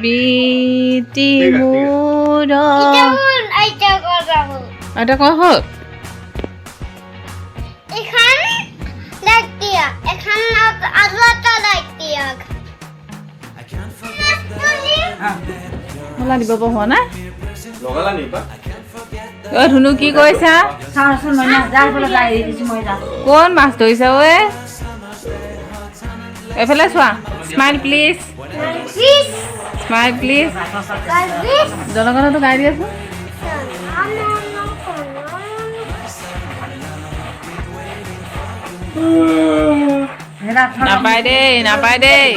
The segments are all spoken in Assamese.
বিটি মোৰ এটা কয় হওক মোলা দিব পৰা হোৱা নাই ধুনু কি কৈছা কোন মাছ ধৰিছা ঐ এফালে চোৱা স্মাইল প্লিজ স্মাইল প্লিজ জনগণতো গাই দি আছো নাপায় দেই নাপায় দেই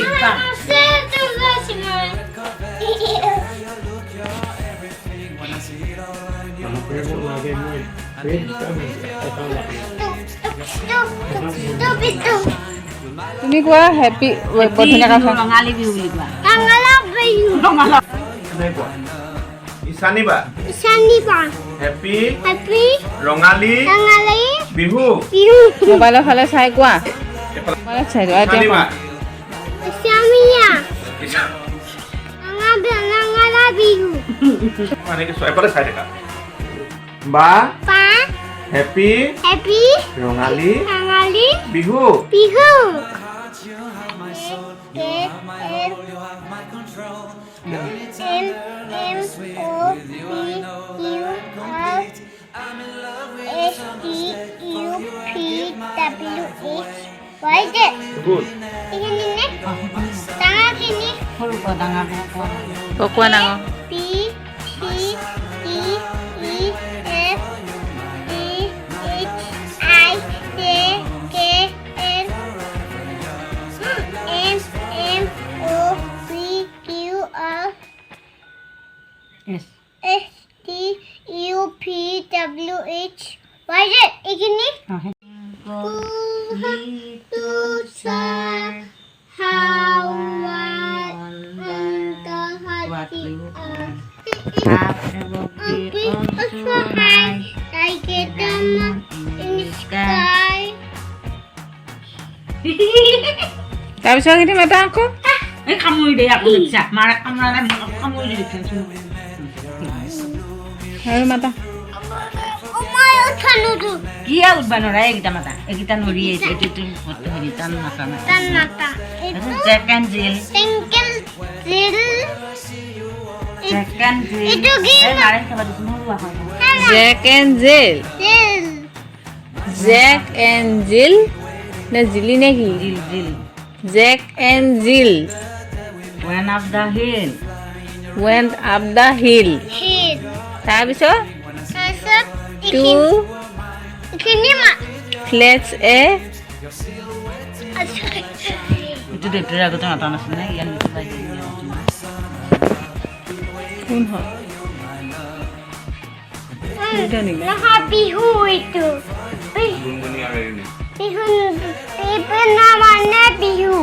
তুমি কোৱা হেপী ৰঙালী বিহু বুলি কোৱা ইছানিবা হেপী ৰঙালী বিহু মোবাইলৰ ফালে চাই কোৱা মোবাইলত চাই যোৱা এতিয়া বা হেপী ৰঙালী বিহু কোৱা ডাঙৰ STUPWH. Why is it? Ikini? How what you are. I get them in the sky. তাৰপিছত কিন্তু এটা আকৌ এই কামুৰি দে আকৌ দেখিছা মাৰা কামুৰা কামুৰি দেখিছা আৰু মাতা কি উঠবা নৰা এইকেইটা মাতা এইকেইটা নৰি এইটো হেৰি টান মাতা Jack and Jill Jack and Jill Jack and Jill নে জিলি নে কি Jill Jill Jack and Jill went up the hill তাৰপিছত টু ফ্লেটছ এ এইটো দেউতাৰ আগতে মাতা নাছিল নে ইয়াৰ কোন হয় বিহু এইটো বিহু নাম বিহু